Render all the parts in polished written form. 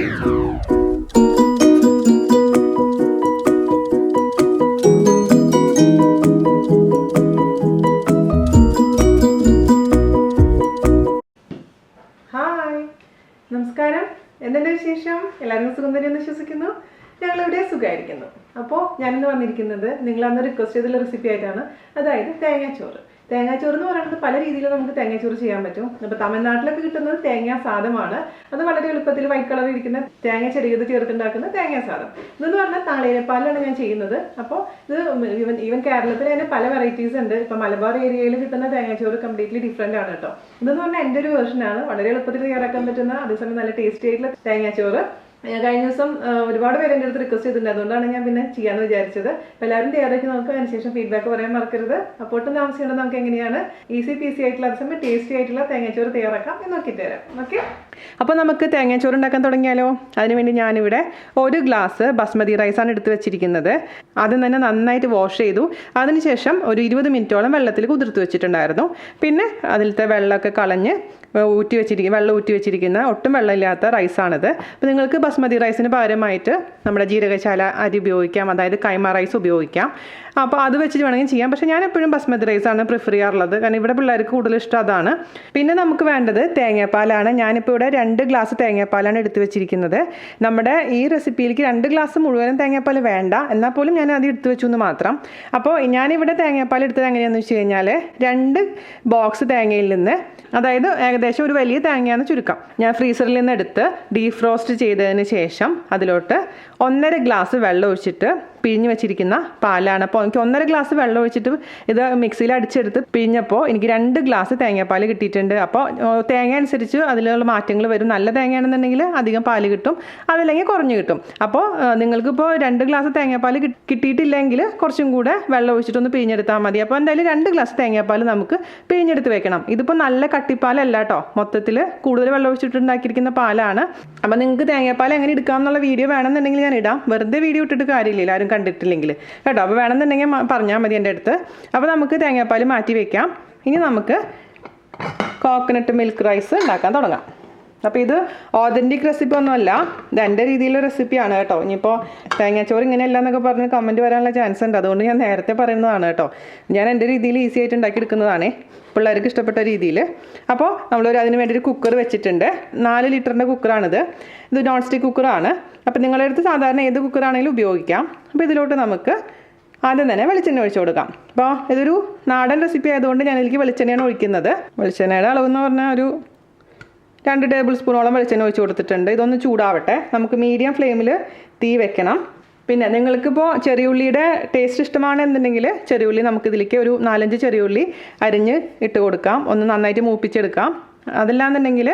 നമസ്കാരം, എന്തുണ്ട് വിശേഷം? എല്ലാവരും സുഖം തന്നെയെന്ന് വിശ്വസിക്കുന്നു. ഞങ്ങളിവിടെ സുഖമായിരിക്കുന്നു. അപ്പോൾ ഞാനിന്ന് വന്നിരിക്കുന്നത് നിങ്ങൾ അന്ന് റിക്വസ്റ്റ് ചെയ്തുള്ള റെസിപ്പി ആയിട്ടാണ്. അതായത് തേങ്ങാച്ചോറ്. തേങ്ങാച്ചോറ് എന്ന് പറയുന്നത് പല രീതിയിൽ നമുക്ക് തേങ്ങാച്ചോറ് ചെയ്യാൻ പറ്റും. അപ്പോൾ തമിഴ്നാട്ടിലൊക്കെ കിട്ടുന്നത് തേങ്ങാ സാദമാണ്. അത് വളരെ എളുപ്പത്തിൽ വൈറ്റ് കളർ ഇരിക്കുന്ന തേങ്ങ ചെറിയത് ചേർത്തുണ്ടാക്കുന്ന തേങ്ങാ സാദം. ഇതെന്ന് പറഞ്ഞാൽ താളേരപ്പാലിലാണ് ഞാൻ ചെയ്യുന്നത്. അപ്പോൾ ഇത് ഈവൻ കേരളത്തിൽ തന്നെ പല വെറൈറ്റീസ് ഉണ്ട്. ഇപ്പോൾ മലബാർ ഏരിയയിൽ കിട്ടുന്ന തേങ്ങാച്ചോറ് കംപ്ലീറ്റ്ലി ഡിഫറെൻ്റ് ആണ് കേട്ടോ. ഇതെന്ന് പറഞ്ഞാൽ എൻ്റെ ഒരു വെർഷനാണ്. വളരെ എളുപ്പത്തിൽ തയ്യാറാക്കാൻ പറ്റുന്ന, അതേസമയം നല്ല ടേസ്റ്റി ആയിട്ടുള്ള തേങ്ങാച്ചോറ്. കഴിഞ്ഞ ദിവസം ഒരുപാട് പേര് എൻ്റെ അടുത്ത് റിക്വസ്റ്റ് ചെയ്തിട്ടുണ്ട്. അതുകൊണ്ടാണ് ഞാൻ പിന്നെ ചെയ്യാമെന്ന് വിചാരിച്ചത്. അപ്പോൾ എല്ലാവരും തയ്യാറാക്കി നോക്കുക. അതിനുശേഷം ഫീഡ്ബാക്ക് പറയാൻ മറക്കരുത്. അപ്പോൾ ഒട്ടും താമസിക്കേണ്ടത് നമുക്ക് എങ്ങനെയാണ് ഈസി പീസി ആയിട്ടുള്ള, അതേസമയം ടേസ്റ്റി ആയിട്ടുള്ള തേങ്ങാച്ചോറ് തയ്യാറാക്കാം എന്ന് നോക്കിയിട്ട് തരാം. ഓക്കെ, അപ്പോൾ നമുക്ക് തേങ്ങാച്ചോറ് ഉണ്ടാക്കാൻ തുടങ്ങിയാലോ? അതിനുവേണ്ടി ഞാനിവിടെ 1 ഗ്ലാസ് ബസ്മതി റൈസാണ് എടുത്ത് വെച്ചിരിക്കുന്നത്. ആദ്യം തന്നെ നന്നായിട്ട് വാഷ് ചെയ്തു. അതിനുശേഷം ഒരു 20 മിനിറ്റോളം വെള്ളത്തിൽ കുതിർത്ത് വെച്ചിട്ടുണ്ടായിരുന്നു. പിന്നെ അതിലത്തെ വെള്ളമൊക്കെ കളഞ്ഞ് വെള്ളം ഊറ്റി വെച്ചിരിക്കുന്ന ഒട്ടും വെള്ളമില്ലാത്ത റൈസാണിത്. അപ്പോൾ നിങ്ങൾക്ക് ബസ്മതി റൈസിന് പകരമായിട്ട് നമ്മുടെ ജീരകശാല അരി ഉപയോഗിക്കാം, അതായത് കൈമ റൈസ് ഉപയോഗിക്കാം. അപ്പോൾ അത് വെച്ചിട്ട് വേണമെങ്കിൽ ചെയ്യാം. പക്ഷേ ഞാൻ എപ്പോഴും ബസ്മതി റൈസാണ് പ്രിഫർ ചെയ്യാറുള്ളത്, കാരണം ഇവിടെ പിള്ളേർക്ക് കൂടുതൽ ഇഷ്ടം അതാണ്. പിന്നെ നമുക്ക് വേണ്ടത് തേങ്ങാപ്പാലാണ്. ഞാനിപ്പോൾ ഇവിടെ 2 ഗ്ലാസ് തേങ്ങാപ്പാലാണ് എടുത്ത് വെച്ചിരിക്കുന്നത്. നമ്മുടെ ഈ റെസിപ്പിയിലേക്ക് 2 ഗ്ലാസ് മുഴുവനും തേങ്ങാപ്പാൽ വേണ്ട, എന്നാൽ പോലും ഞാൻ അത് എടുത്ത് വെച്ചു എന്ന് മാത്രം. അപ്പോൾ ഞാനിവിടെ തേങ്ങാപ്പാൽ എടുത്തത് എങ്ങനെയാണെന്ന് വെച്ച് കഴിഞ്ഞാൽ 2 ബോക്സ് തേങ്ങയിൽ നിന്ന്, അതായത് ഏകദേശം ഒരു വലിയ തേങ്ങയാണെന്ന് ചുരുക്കം, ഞാൻ ഫ്രീസറിൽ നിന്ന് എടുത്ത് ഡീഫ്രോസ്റ്റ് ചെയ്തതിന് ശേഷം അതിലോട്ട് 1.5 ഗ്ലാസ് വെള്ളം ഒഴിച്ചിട്ട് പിഴിഞ്ഞ് വെച്ചിരിക്കുന്ന പാലാണ്. അപ്പോൾ എനിക്ക് 1.5 ഗ്ലാസ് വെള്ളം ഒഴിച്ചിട്ട് ഇത് മിക്സിയിൽ അടിച്ചെടുത്ത് പിഴിഞ്ഞപ്പോൾ എനിക്ക് 2 ഗ്ലാസ് തേങ്ങാപ്പാൽ കിട്ടിയിട്ടുണ്ട്. അപ്പോൾ തേങ്ങ അനുസരിച്ച് അതിലുള്ള മാറ്റങ്ങൾ വരും. നല്ല തേങ്ങയാണെന്നുണ്ടെങ്കിൽ അധികം പാല് കിട്ടും, അതല്ലെങ്കിൽ കുറഞ്ഞ് കിട്ടും. അപ്പോൾ നിങ്ങൾക്കിപ്പോൾ 2 ഗ്ലാസ് തേങ്ങാപ്പാൽ കിട്ടിയിട്ടില്ലെങ്കിൽ കുറച്ചും കൂടെ വെള്ളം ഒഴിച്ചിട്ടൊന്ന് പിഴിഞ്ഞെടുത്താൽ മതി. അപ്പോൾ എന്തായാലും 2 ഗ്ലാസ് തേങ്ങാപ്പാൽ നമുക്ക് പിഴിഞ്ഞെടുത്ത് വെക്കണം. ഇതിപ്പോൾ നല്ല കട്ടിപ്പാലല്ല കേട്ടോ, മൊത്തത്തിൽ കൂടുതൽ വെള്ളം ഒഴിച്ചിട്ടുണ്ടാക്കിയിരിക്കുന്ന പാലാണ്. അപ്പോൾ നിങ്ങൾക്ക് തേങ്ങാപ്പാൽ എങ്ങനെ എടുക്കാമെന്നുള്ള വീഡിയോ വേണമെന്നുണ്ടെങ്കിൽ ഞാൻ ഇടാം. വെറുതെ വീഡിയോ ഇട്ടിട്ട് കാര്യമില്ല, ആരും കണ്ടിട്ടില്ലെങ്കിൽ കേട്ടോ. അപ്പോൾ വേണമെന്നുണ്ടെങ്കിൽ പറഞ്ഞാൽ മതി എൻ്റെ അടുത്ത്. അപ്പോൾ നമുക്ക് തേങ്ങാപ്പാൽ മാറ്റി വയ്ക്കാം. ഇനി നമുക്ക് കോക്കനട്ട് മിൽക്ക് റൈസ് ഉണ്ടാക്കാൻ തുടങ്ങാം. അപ്പോൾ ഇത് ഓതൻറ്റിക് റെസിപ്പി ഒന്നുമല്ല, ഇത് എൻ്റെ രീതിയിലുള്ള റെസിപ്പിയാണ് കേട്ടോ. ഇനിയിപ്പോൾ തേങ്ങാച്ചോറ് ഇങ്ങനെയല്ല എന്നൊക്കെ പറഞ്ഞ് കമൻറ്റ് വരാനുള്ള ചാൻസ് ഉണ്ട്. അതുകൊണ്ട് ഞാൻ നേരത്തെ പറയുന്നതാണ് കേട്ടോ. ഞാൻ എൻ്റെ രീതിയിൽ ഈസി ആയിട്ട് ഉണ്ടാക്കിയെടുക്കുന്നതാണ്, പിള്ളേർക്ക് ഇഷ്ടപ്പെട്ട രീതിയിൽ. അപ്പോൾ അതിന് വേണ്ടി ഒരു കുക്കർ വെച്ചിട്ടുണ്ട്. 4 ലിറ്ററിൻ്റെ കുക്കറാണിത്. ഇത് നോൺ സ്റ്റിക്ക് കുക്കറാണ്. അപ്പോൾ നിങ്ങളുടെ അടുത്ത് സാധാരണ ഏത് കുക്കറാണെങ്കിലും ഉപയോഗിക്കാം. അപ്പോൾ ഇതിലോട്ട് നമുക്ക് ആദ്യം തന്നെ വെളിച്ചെണ്ണ ഒഴിച്ചു കൊടുക്കാം. അപ്പോൾ ഇതൊരു നാടൻ റെസിപ്പി ആയതുകൊണ്ട് ഞാൻ ഇതിലേക്ക് വെളിച്ചെണ്ണയാണ് ഒഴിക്കുന്നത്. വെളിച്ചെണ്ണയുടെ അളവെന്ന് പറഞ്ഞാൽ ഒരു 2 ടേബിൾ സ്പൂണോളം വെളിച്ചെണ്ണ ഒഴിച്ച് കൊടുത്തിട്ടുണ്ട്. ഇതൊന്ന് ചൂടാവട്ടെ. നമുക്ക് മീഡിയം ഫ്ലെയിമിൽ തീ വെക്കണം. പിന്നെ നിങ്ങൾക്കിപ്പോൾ ചെറിയുള്ളിയുടെ ടേസ്റ്റ് ഇഷ്ടമാണെന്നുണ്ടെങ്കിൽ ചെറിയുള്ളി നമുക്കിതിലേക്ക് ഒരു 4-5 ചെറിയുള്ളി അരിഞ്ഞ് ഇട്ട് കൊടുക്കാം, ഒന്ന് നന്നായിട്ട് മൂപ്പിച്ചെടുക്കാം. അതല്ലാന്നുണ്ടെങ്കിൽ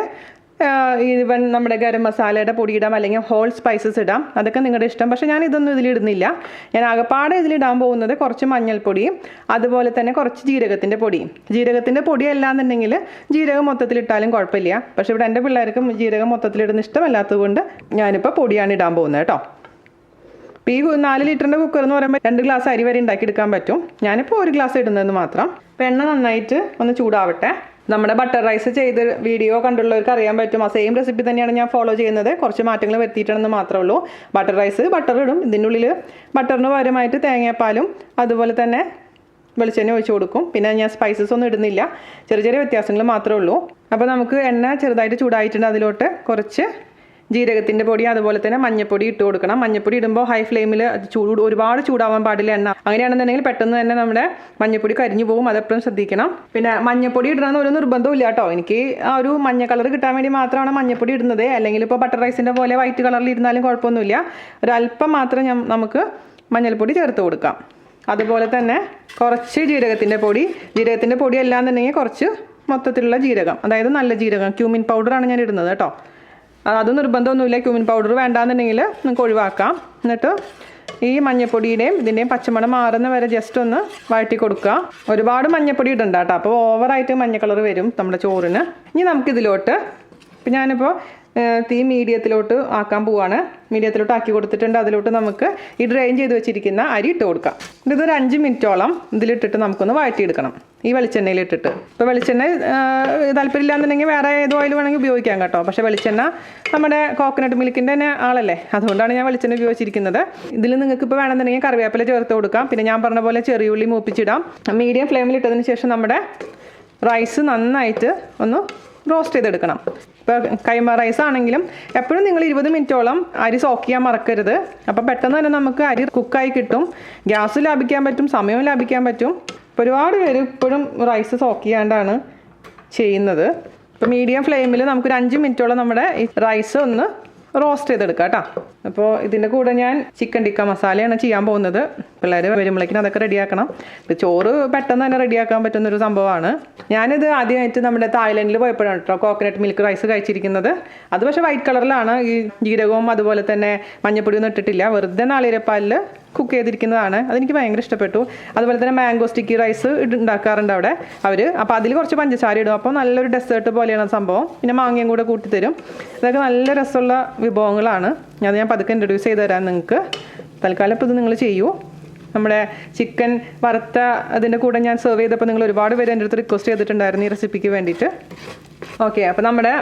ഈവൻ നമ്മുടെ ഗരം മസാലയുടെ പൊടി ഇടാം, അല്ലെങ്കിൽ ഹോൾ സ്പൈസസ് ഇടാം, അതൊക്കെ നിങ്ങളുടെ ഇഷ്ടം. പക്ഷേ ഞാൻ ഇതൊന്നും ഇതിലിടുന്നില്ല. ഞാൻ ആകെപ്പാടെ ഇതിലിടാൻ പോകുന്നത് കുറച്ച് മഞ്ഞൾപ്പൊടിയും അതുപോലെ തന്നെ കുറച്ച് ജീരകത്തിൻ്റെ പൊടിയും. ജീരകത്തിൻ്റെ പൊടി അല്ലാന്നുണ്ടെങ്കിൽ ജീരകം മൊത്തത്തിലിട്ടാലും കുഴപ്പമില്ല. പക്ഷേ ഇവിടെ എൻ്റെ പിള്ളേർക്കും ജീരകം മൊത്തത്തിലിടുന്ന ഇഷ്ടമല്ലാത്തത് കൊണ്ട് ഞാനിപ്പോൾ പൊടിയാണ് ഇടാൻ പോകുന്നത് കേട്ടോ. ഇപ്പോൾ ഈ 4 ലിറ്ററിൻ്റെ കുക്കർ എന്ന് പറയുമ്പോൾ 2 ഗ്ലാസ് അരി വരെ ഉണ്ടാക്കിയെടുക്കാൻ പറ്റും. ഞാനിപ്പോൾ 1 ഗ്ലാസ് ഇടുന്നതെന്ന് മാത്രം. അപ്പോൾ എണ്ണ നന്നായിട്ട് ഒന്ന് ചൂടാവട്ടെ. നമ്മുടെ ബട്ടർ റൈസ് ചെയ്ത് വീഡിയോ കണ്ടുള്ളവർക്ക് അറിയാൻ പറ്റും, ആ സെയിം റെസിപ്പി തന്നെയാണ് ഞാൻ ഫോളോ ചെയ്യുന്നത്. കുറച്ച് മാറ്റങ്ങൾ വരുത്തിയിട്ടാണെന്ന് മാത്രമേ ഉള്ളൂ. ബട്ടർ റൈസ് ബട്ടർ ഇടും, ഇതിൻ്റെ ഉള്ളിൽ ബട്ടറിന് പകരമായിട്ട് തേങ്ങാപ്പാലും അതുപോലെ തന്നെ വെളിച്ചെണ്ണ ഒഴിച്ച് കൊടുക്കും. പിന്നെ ഞാൻ സ്പൈസസ് ഒന്നും ഇടുന്നില്ല, ചെറിയ ചെറിയ വ്യത്യാസങ്ങൾ മാത്രമേ ഉള്ളൂ. അപ്പോൾ നമുക്ക് എണ്ണ ചെറുതായിട്ട് ചൂടായിട്ടുണ്ട്. അതിലോട്ട് കുറച്ച് ജീരകത്തിൻ്റെ പൊടി അതുപോലെ തന്നെ മഞ്ഞപ്പൊടി ഇട്ട് കൊടുക്കണം. മഞ്ഞപ്പൊടി ഇടുമ്പോൾ ഹൈ ഫ്ലെയിമിൽ ഒരുപാട് ചൂടാവാൻ പാടില്ല എണ്ണ. അങ്ങനെയാണെന്നുണ്ടെങ്കിൽ പെട്ടെന്ന് തന്നെ നമ്മുടെ മഞ്ഞപ്പൊടി കരിഞ്ഞു പോകും, അതെപ്പോഴും ശ്രദ്ധിക്കണം. പിന്നെ മഞ്ഞപ്പൊടി ഇടണമെന്ന് ഒരു നിർബന്ധമില്ല കേട്ടോ. എനിക്ക് ആ ഒരു മഞ്ഞ കളർ കിട്ടാൻ വേണ്ടി മാത്രമാണ് മഞ്ഞപ്പൊടി ഇടുന്നത്. അല്ലെങ്കിൽ ഇപ്പോൾ ബട്ടർ റൈസിൻ്റെ പോലെ വൈറ്റ് കളറിൽ ഇരുന്നാലും കുഴപ്പമൊന്നുമില്ല. ഒരല്പം മാത്രം നമുക്ക് മഞ്ഞൾപ്പൊടി ചേർത്ത് കൊടുക്കാം. അതുപോലെ തന്നെ കുറച്ച് ജീരകത്തിൻ്റെ പൊടി അല്ലാന്നുണ്ടെങ്കിൽ കുറച്ച് മൊത്തത്തിലുള്ള ജീരകം, അതായത് നല്ല ജീരകം, ക്യൂമിൻ പൗഡറാണ് ഞാൻ ഇടുന്നത് കേട്ടോ. അത് നിർബന്ധമൊന്നുമില്ല, ക്യൂമിൻ പൗഡർ വേണ്ടാന്നുണ്ടെങ്കിൽ നമുക്ക് ഒഴിവാക്കാം. എന്നിട്ട് ഈ മഞ്ഞപ്പൊടിയുടെയും ഇതിൻ്റെയും പച്ചമണം മാറുന്ന വരെ ജസ്റ്റ് ഒന്ന് വഴറ്റി കൊടുക്കുക. ഒരുപാട് മഞ്ഞപ്പൊടി ഇടണ്ട കേട്ടോ, അപ്പോൾ ഓവറായിട്ട് മഞ്ഞ കളർ വരും നമ്മുടെ ചോറിന്. ഇനി നമുക്കിതിലോട്ട്, ഇപ്പം ഞാനിപ്പോൾ തീ മീഡിയത്തിലോട്ട് ആക്കാൻ പോവാണ്. മീഡിയത്തിലോട്ട് ആക്കി കൊടുത്തിട്ടുണ്ട്. അതിലോട്ട് നമുക്ക് ഈ ഡ്രെയിൻ ചെയ്ത് വെച്ചിരിക്കുന്ന അരി ഇട്ട് കൊടുക്കാം. ഇതൊരു 5 മിനിറ്റോളം ഇതിലിട്ടിട്ട് നമുക്കൊന്ന് വഴറ്റിയെടുക്കണം, ഈ വെളിച്ചെണ്ണയിലിട്ടിട്ട്. ഇപ്പോൾ വെളിച്ചെണ്ണ താല്പര്യമില്ലാന്നുണ്ടെങ്കിൽ വേറെ ഏത് ഓയിൽ വേണമെങ്കിൽ ഉപയോഗിക്കാം കേട്ടോ. പക്ഷേ വെളിച്ചെണ്ണ നമ്മുടെ കോക്കനട്ട് മിൽക്കിൻ്റെ തന്നെ ആളല്ലേ, അതുകൊണ്ടാണ് ഞാൻ വെളിച്ചെണ്ണ ഉപയോഗിച്ചിരിക്കുന്നത്. ഇതിൽ നിങ്ങൾക്ക് ഇപ്പോൾ വേണമെന്നുണ്ടെങ്കിൽ കറിവേപ്പില ചേർത്ത് കൊടുക്കാം. പിന്നെ ഞാൻ പറഞ്ഞ പോലെ ചെറിയുള്ളി മൂപ്പിച്ചിടാം. മീഡിയം ഫ്ലെയിമിൽ ഇട്ടതിന് ശേഷം നമ്മുടെ റൈസ് നന്നായിട്ട് ഒന്ന് റോസ്റ്റ് ചെയ്തെടുക്കണം. ഇപ്പോൾ കൈമ റൈസ് ആണെങ്കിലും എപ്പോഴും നിങ്ങൾ 20 മിനിറ്റോളം അരി സോക്ക് ചെയ്യാൻ മറക്കരുത്. അപ്പോൾ പെട്ടെന്ന് തന്നെ നമുക്ക് അരി കുക്കായി കിട്ടും. ഗ്യാസ് ലാഭിക്കാൻ പറ്റും, സമയവും ലാഭിക്കാൻ പറ്റും. ഇപ്പോൾ ഒരുപാട് പേര് ഇപ്പോഴും റൈസ് സോക്ക് ചെയ്യാണ്ടാണ് ചെയ്യുന്നത്. ഇപ്പോൾ മീഡിയം ഫ്ലെയിമിൽ നമുക്കൊരു 5 മിനിറ്റോളം നമ്മുടെ ഈ റൈസ് ഒന്ന് റോസ്റ്റ് ചെയ്തെടുക്കാം കേട്ടോ. അപ്പോൾ ഇതിൻ്റെ കൂടെ ഞാൻ ചിക്കൻ ടിക്ക മസാലയാണ് ചെയ്യാൻ പോകുന്നത്. പിള്ളേർ വരുമ്പോഴേക്കും അതൊക്കെ റെഡിയാക്കണം. ഇത് ചോറ് പെട്ടെന്ന് തന്നെ റെഡിയാക്കാൻ പറ്റുന്നൊരു സംഭവമാണ്. ഞാനിത് ആദ്യമായിട്ട് നമ്മുടെ തായ്ലൻഡിൽ പോയപ്പോഴാണ് കേട്ടോ കോക്കനട്ട് മിൽക്ക് റൈസ് കഴിച്ചിരിക്കുന്നത്. അത് പക്ഷേ വൈറ്റ് കളറിലാണ്. ഈ ജീരകവും അതുപോലെ തന്നെ മഞ്ഞപ്പൊടിയൊന്നും ഇട്ടിട്ടില്ല, വെറുതെ നാളികേരപ്പാലിൽ കുക്ക് ചെയ്തിരിക്കുന്നതാണ്. അതെനിക്ക് ഭയങ്കര ഇഷ്ടപ്പെട്ടു. അതുപോലെ തന്നെ മാംഗോ സ്റ്റിക്കി റൈസ് ഉണ്ടാക്കാറുണ്ട് അവിടെ അവർ. അപ്പോൾ അതിൽ കുറച്ച് പഞ്ചസാര ഇടും, അപ്പോൾ നല്ലൊരു ഡെസേർട്ട് പോലെയാണ് സംഭവം. പിന്നെ മാങ്ങയും കൂടെ കൂട്ടിത്തരും. ഇതൊക്കെ നല്ല രസമുള്ള വിഭവങ്ങളാണ്. അത് ഞാൻ പതുക്കെ ഇൻട്രൊഡ്യൂസ് ചെയ്ത് തരാം നിങ്ങൾക്ക്. തൽക്കാലം ഇപ്പോൾ ഇത് നിങ്ങൾ ചെയ്യൂ. നമ്മുടെ ചിക്കൻ വറുത്ത അതിൻ്റെ കൂടെ ഞാൻ സെർവ് ചെയ്തപ്പോൾ നിങ്ങൾ ഒരുപാട് പേര് എൻ്റെ അടുത്ത് റിക്വസ്റ്റ് ചെയ്തിട്ടുണ്ടായിരുന്നു ഈ റെസിപ്പിക്ക് വേണ്ടിയിട്ട്. ഓക്കെ, അപ്പോൾ നമ്മുടെ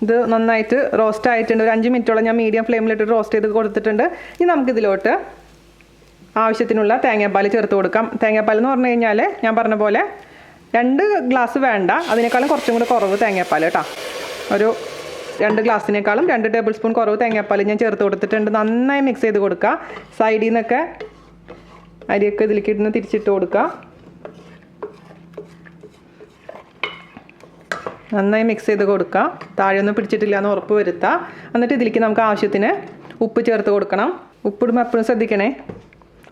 ഇത് നന്നായിട്ട് റോസ്റ്റ് ആയിട്ടുണ്ട്. ഒരു 5 മിനിറ്റോളം ഞാൻ മീഡിയം ഫ്ലെയിമിലിട്ട് റോസ്റ്റ് ചെയ്ത് കൊടുത്തിട്ടുണ്ട്. ഇനി നമുക്കിതിലോട്ട് ആവശ്യത്തിനുള്ള തേങ്ങാപ്പാൽ ചേർത്ത് കൊടുക്കാം. തേങ്ങാപ്പാൽ എന്ന് പറഞ്ഞു കഴിഞ്ഞാൽ ഞാൻ പറഞ്ഞ പോലെ 2 ഗ്ലാസ് വേണ്ട, അതിനേക്കാളും കുറച്ചും കൂടെ കുറവ് തേങ്ങാപ്പാൽ കേട്ടോ. ഒരു 2 ഗ്ലാസ്സിനേക്കാളും 2 ടേബിൾ സ്പൂൺ കുറവ് തേങ്ങാപ്പാൽ ഞാൻ ചേർത്ത് കൊടുത്തിട്ടുണ്ട്. നന്നായി മിക്സ് ചെയ്ത് കൊടുക്കുക. സൈഡിൽ നിന്നൊക്കെ അരിയൊക്കെ ഇതിലേക്ക് ഇടുന്ന തിരിച്ചിട്ട് കൊടുക്കുക. നന്നായി മിക്സ് ചെയ്ത് കൊടുക്കുക. താഴെയൊന്നും പിടിച്ചിട്ടില്ല എന്ന് ഉറപ്പ് വരുത്തുക. എന്നിട്ട് ഇതിലേക്ക് നമുക്ക് ആവശ്യത്തിന് ഉപ്പ് ചേർത്ത് കൊടുക്കണം. ഉപ്പിടുമ്പോൾ എപ്പോഴും ശ്രദ്ധിക്കണേ.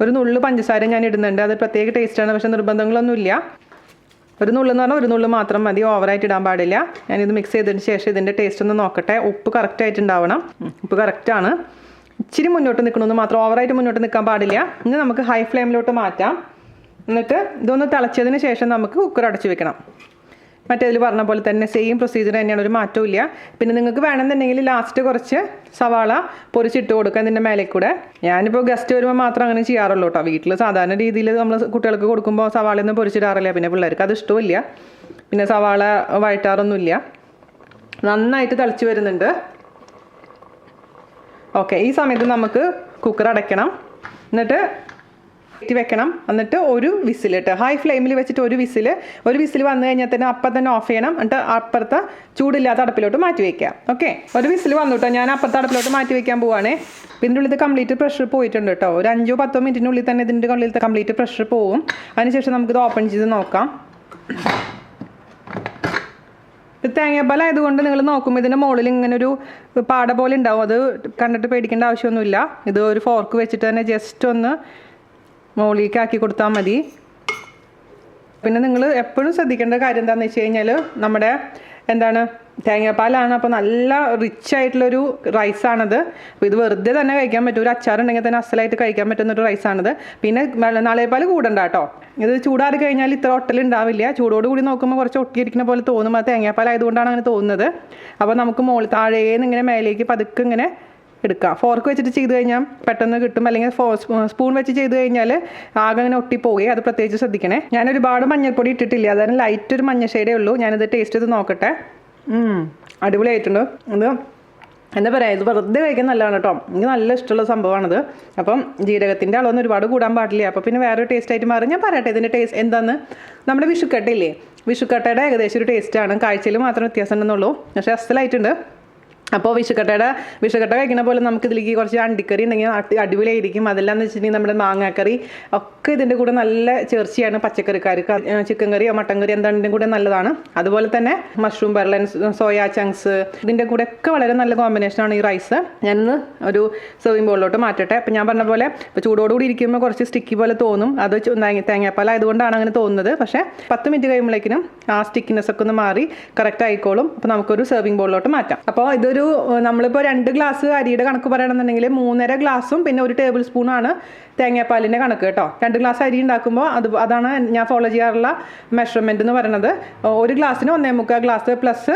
ഒരു നുള്ളു പഞ്ചസാര ഞാൻ ഇടുന്നുണ്ട്. അത് പ്രത്യേക ടേസ്റ്റാണ്, പക്ഷേ നിർബന്ധങ്ങളൊന്നുമില്ല. ഒരു നുള്ളെന്ന് പറഞ്ഞാൽ ഒരു നുള്ളു മാത്രം മതി, ഓവറായിട്ട് ഇടാൻ പാടില്ല. ഞാനിത് മിക്സ് ചെയ്തതിന് ശേഷം ഇതിൻ്റെ ടേസ്റ്റ് ഒന്ന് നോക്കട്ടെ. ഉപ്പ് കറക്റ്റായിട്ടുണ്ടാവണം. ഉപ്പ് കറക്റ്റാണ്. ഇച്ചിരി മുന്നോട്ട് നിൽക്കണമെന്ന് മാത്രം, ഓവറായിട്ട് മുന്നോട്ട് നിൽക്കാൻ പാടില്ല. ഇനി നമുക്ക് ഹൈ ഫ്ലെയിമിലോട്ട് മാറ്റാം. എന്നിട്ട് ഇതൊന്ന് തിളച്ചതിന് ശേഷം നമുക്ക് കുക്കർ അടച്ചു വെക്കണം. മറ്റേതിൽ പറഞ്ഞ പോലെ തന്നെ സെയിം പ്രൊസീജിയർ തന്നെയാണ്, ഒരു മാറ്റവും ഇല്ല. പിന്നെ നിങ്ങൾക്ക് വേണമെന്നുണ്ടെങ്കിൽ ലാസ്റ്റ് കുറച്ച് സവാള പൊരിച്ചിട്ട് കൊടുക്കുക ഇതിൻ്റെ മേലെ കൂടെ. ഞാനിപ്പോൾ ഗസ്റ്റ് വരുമ്പോൾ മാത്രം അങ്ങനെ ചെയ്യാറുള്ളൂ കേട്ടോ. വീട്ടിൽ സാധാരണ രീതിയിൽ നമ്മൾ കുട്ടികൾക്ക് കൊടുക്കുമ്പോൾ സവാളയൊന്നും പൊരിച്ചിടാറില്ല. പിന്നെ പിള്ളേർക്ക് അത് ഇഷ്ടമില്ല. പിന്നെ സവാള വഴറ്റാറൊന്നുമില്ല. നന്നായിട്ട് തിളച്ച് വരുന്നുണ്ട്. ഓക്കെ, ഈ സമയത്ത് നമുക്ക് കുക്കർ അടയ്ക്കണം. എന്നിട്ട് വെക്കണം. എന്നിട്ട് ഒരു വിസിലിട്ട് ഹൈ ഫ്ലെയിമിൽ വെച്ചിട്ട് ഒരു വിസിൽ വന്നു കഴിഞ്ഞാൽ തന്നെ അപ്പം തന്നെ ഓഫ് ചെയ്യണം. എന്നിട്ട് അപ്പുറത്തെ ചൂടില്ലാത്ത അടുപ്പിലോട്ട് മാറ്റി വയ്ക്കാം. ഓക്കെ, ഒരു വിസിൽ വന്നു കേട്ടോ. ഞാൻ അപ്പുറത്തെ അടുപ്പിലോട്ട് മാറ്റി വയ്ക്കാൻ പോവാണേ. ഇതിൻ്റെ ഉള്ളിൽ കംപ്ലീറ്റ് പ്രഷർ പോയിട്ടുണ്ട് കേട്ടോ. ഒരു 5-10 മിനിറ്റിനുള്ളിൽ തന്നെ ഇതിൻ്റെ ഉള്ളിലത്തെ കംപ്ലീറ്റ് പ്രഷർ പോവും. അതിനുശേഷം നമുക്കിത് ഓപ്പൺ ചെയ്ത് നോക്കാം. തേങ്ങാപ്പാൽ ആയതുകൊണ്ട് നിങ്ങൾ നോക്കുമ്പോൾ ഇതിൻ്റെ മുകളിൽ ഇങ്ങനെ ഒരു പാട പോലെ ഉണ്ടാവും. അത് കണ്ടിട്ട് പേടിക്കേണ്ട ആവശ്യമൊന്നുമില്ല. ഇത് ഒരു ഫോർക്ക് വെച്ചിട്ട് തന്നെ ജസ്റ്റ് ഒന്ന് മുകളിലേക്ക് ആക്കി കൊടുത്താൽ മതി. പിന്നെ നിങ്ങൾ എപ്പോഴും ശ്രദ്ധിക്കേണ്ട കാര്യം എന്താണെന്ന് വെച്ച് കഴിഞ്ഞാൽ നമ്മുടെ തേങ്ങാപ്പാലാണ്. അപ്പോൾ നല്ല റിച്ച് ആയിട്ടുള്ളൊരു റൈസാണത്. അപ്പോൾ ഇത് വെറുതെ തന്നെ കഴിക്കാൻ പറ്റും. ഒരു അച്ചാറുണ്ടെങ്കിൽ തന്നെ അസലായിട്ട് കഴിക്കാൻ പറ്റുന്നൊരു റൈസാണിത്. പിന്നെ നാളികേരപ്പാൽ കൂടണ്ട കേട്ടോ. ഇത് ചൂടാറി കഴിഞ്ഞാൽ ഇത്ര ഒട്ടലുണ്ടാവില്ല. ചൂടോട് കൂടി നോക്കുമ്പോൾ കുറച്ച് ഒട്ടിയിരിക്കുന്ന പോലെ തോന്നും. അത് തേങ്ങാപ്പാൽ ആയതുകൊണ്ടാണ് അങ്ങനെ തോന്നുന്നത്. അപ്പോൾ നമുക്ക് താഴേന്ന് ഇങ്ങനെ മേലേക്ക് പതുക്കെ ഇങ്ങനെ എടുക്കാം. ഫോർക്ക് വെച്ചിട്ട് ചെയ്ത് കഴിഞ്ഞാൽ പെട്ടെന്ന് കിട്ടും. അല്ലെങ്കിൽ സ്പൂൺ വെച്ച് ചെയ്ത് കഴിഞ്ഞാൽ ആകെ അങ്ങനെ ഒട്ടിപ്പോവുകയും. അത് പ്രത്യേകിച്ച് ശ്രദ്ധിക്കണേ. ഞാൻ ഒരുപാട് മഞ്ഞൾപ്പൊടി ഇട്ടിട്ടില്ല, അതായത് ലൈറ്റ് ഒരു മഞ്ഞ ഷെയ്ഡേ ഉള്ളൂ. ഞാനിത് ടേസ്റ്റ് ചെയ്ത് നോക്കട്ടെ. അടിപൊളിയായിട്ടുണ്ട്. ഇത് എന്താ പറയുക, ഇത് വെറുതെ കഴിക്കാൻ നല്ലതാണ് കേട്ടോ. എനിക്ക് നല്ല ഇഷ്ടമുള്ള സംഭവമാണിത്. അപ്പം ജീരകത്തിൻ്റെ അളവൊന്നും ഒരുപാട് കൂടാൻ പാടില്ല. അപ്പോൾ പിന്നെ വേറൊരു ടേസ്റ്റ് ആയിട്ട് മാറി. ഞാൻ പറയട്ടെ ഇതിൻ്റെ ടേസ്റ്റ് എന്താണെന്ന്. നമ്മുടെ വിഷുക്കട്ടയില്ലേ, വിഷുക്കട്ടയുടെ ഏകദേശം ഒരു ടേസ്റ്റാണ്. കാഴ്ചയിൽ മാത്രം വ്യത്യാസം ഉണ്ടെന്നുള്ളൂ, പക്ഷേ അസലായിട്ടുണ്ട്. അപ്പോൾ വിഷുക്കട്ട കഴിക്കുന്ന പോലെ നമുക്ക് ഇതിലേക്ക് കുറച്ച് അണ്ടിക്കറി ഉണ്ടെങ്കിൽ അടിപൊളിയായിരിക്കും. അതെല്ലാം എന്ന് വെച്ചിട്ടുണ്ടെങ്കിൽ നമ്മുടെ മാങ്ങാക്കറി ഒക്കെ ഇതിൻ്റെ കൂടെ നല്ല ചേർച്ചയാണ്. പച്ചക്കറിക്കാർക്ക് ചിക്കൻ കറിയോ മട്ടൻ കറി എന്താണ്ടിൻ്റെ കൂടെ നല്ലതാണ്. അതുപോലെ തന്നെ മഷ്റൂം ബെർലൻ, സോയാ ചങ്ക്സ്, ഇതിൻ്റെ കൂടെ ഒക്കെ വളരെ നല്ല കോമ്പിനേഷനാണ് ഈ റൈസ്. ഞാനിന്ന് ഒരു സെർവിങ് ബോളിലോട്ട് മാറ്റട്ടെ. അപ്പോൾ ഞാൻ പറഞ്ഞ പോലെ ഇപ്പോൾ ചൂടോടുകൂടി ഇരിക്കുമ്പോൾ കുറച്ച് സ്റ്റിക്കി പോലെ തോന്നും. അത് തേങ്ങാപ്പാൽ ആയതുകൊണ്ടാണ് അങ്ങനെ തോന്നുന്നത്. പക്ഷേ 10 മിനിറ്റ് കഴിയുമ്പോഴേക്കും ആ സ്റ്റിക്കിനെസ് ഒക്കെ ഒന്ന് മാറി കറക്റ്റ് ആയിക്കോളും. അപ്പോൾ നമുക്കൊരു സെർവിങ് ബോളിലോട്ട് മാറ്റാം. അപ്പോൾ നമ്മളിപ്പോൾ 2 ഗ്ലാസ് അരിയുടെ കണക്ക് പറയുകയാണെന്നുണ്ടെങ്കിൽ 3.5 ഗ്ലാസും പിന്നെ 1 ടേബിൾ സ്പൂണാണ് തേങ്ങാപ്പാലിൻ്റെ കണക്ക് കേട്ടോ. 2 ഗ്ലാസ് അരി ഉണ്ടാക്കുമ്പോൾ അതാണ് ഞാൻ ഫോളോ ചെയ്യാറുള്ള മെഷർമെൻറ്റ് എന്ന് പറയുന്നത്. 1 ഗ്ലാസ്സിന് 1.25 ഗ്ലാസ് പ്ലസ്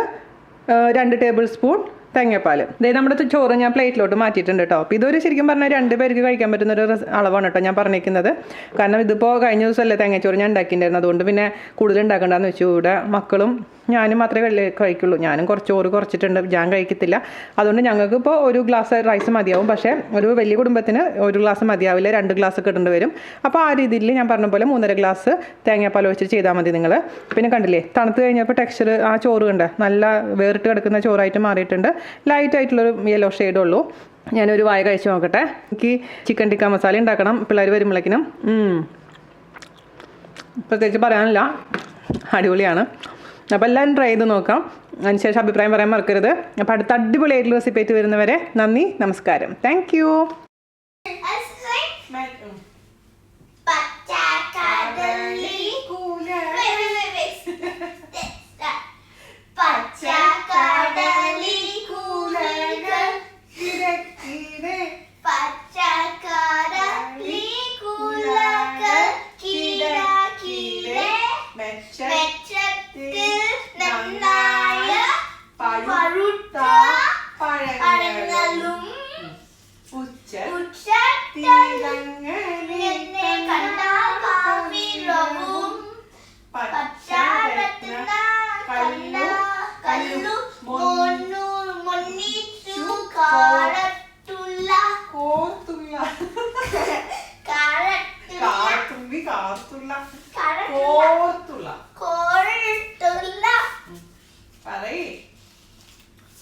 2 ടേബിൾ സ്പൂൺ തേങ്ങാപ്പാൽ. ഇതേ നമ്മുടെ ചോറ് ഞാൻ പ്ലേറ്റിലോട്ട് മാറ്റിയിട്ടുണ്ട് കേട്ടോ. അപ്പോൾ ഇതൊരു ശരിക്കും പറഞ്ഞാൽ 2 പേർക്ക് കഴിക്കാൻ പറ്റുന്ന ഒരു അളവാണ് കേട്ടോ ഞാൻ പറഞ്ഞിരിക്കുന്നത്. കാരണം ഇതിപ്പോൾ കഴിഞ്ഞ ദിവസമല്ലേ തേങ്ങാച്ചോറ് ഞാൻ ഉണ്ടാക്കിയിട്ടുണ്ടായിരുന്നു. അതുകൊണ്ട് പിന്നെ കൂടുതൽ ഉണ്ടാക്കണ്ടെന്ന് വെച്ചു. ഇവിടെ മക്കളും ഞാനും മാത്രമേ കഴിക്കുള്ളൂ. ഞാനും കുറച്ച് ചോറ് കുറച്ചിട്ടുണ്ട്, ഞാൻ കഴിക്കത്തില്ല. അതുകൊണ്ട് ഞങ്ങൾക്ക് ഇപ്പോൾ 1 ഗ്ലാസ് റൈസ് മതിയാവും. പക്ഷേ ഒരു വലിയ കുടുംബത്തിന് 1 ഗ്ലാസ് മതിയാവില്ല, 2 ഗ്ലാസ് ഒക്കെ ഇടേണ്ടി വരും. അപ്പോൾ ആ രീതിയിൽ ഞാൻ പറഞ്ഞ പോലെ 3.5 ഗ്ലാസ് തേങ്ങാപ്പാൽ ഒഴിച്ചിട്ട് ചെയ്താൽ മതി നിങ്ങൾ. പിന്നെ കണ്ടില്ലേ, തണുത്ത് കഴിഞ്ഞപ്പോൾ ടെക്സ്ചർ ആ ചോറ് കണ്ട് നല്ല വേറിട്ട് കിടക്കുന്ന ചോറായിട്ട് മാറിയിട്ടുണ്ട്. ലൈറ്റായിട്ടുള്ളൊരു യെല്ലോ ഷെയ്ഡുള്ളൂ. ഞാനൊരു വായ കഴിച്ച് നോക്കട്ടെ. എനിക്ക് ചിക്കൻ ടിക്ക മസാല ഉണ്ടാക്കണം പിള്ളേർ വരുമ്പോഴേക്കിനും. പ്രത്യേകിച്ച് പറയാനില്ല, അടിപൊളിയാണ്. അപ്പോൾ എല്ലാവരും ട്രൈ ചെയ്ത് നോക്കാം. അതിനുശേഷം അഭിപ്രായം പറയാൻ മറക്കരുത്. അപ്പോൾ അടുത്ത അടിപൊളിയായിട്ടുള്ള റെസിപ്പി ആയിട്ട് വരുന്നവരെ നന്ദി, നമസ്കാരം. Thank you.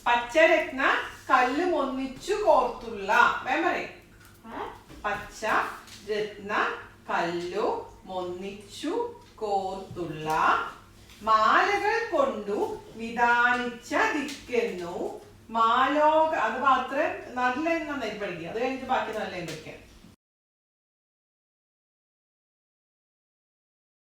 പച്ചരത്ന കല്ലും ഒന്നിച്ചു കോർത്തുള്ള. പച്ച രത്ന കല്ലു ഒന്നിച്ചു കോർത്തുള്ള മാലകൾ കൊണ്ടു വിധാനിച്ച ദിക്കെന്നു മാലോക. അത് മാത്രം നല്ല നന്നായിട്ട് പഠിക്കുക. അത് കഴിഞ്ഞിട്ട് ബാക്കി നല്ല പഠിക്കാം.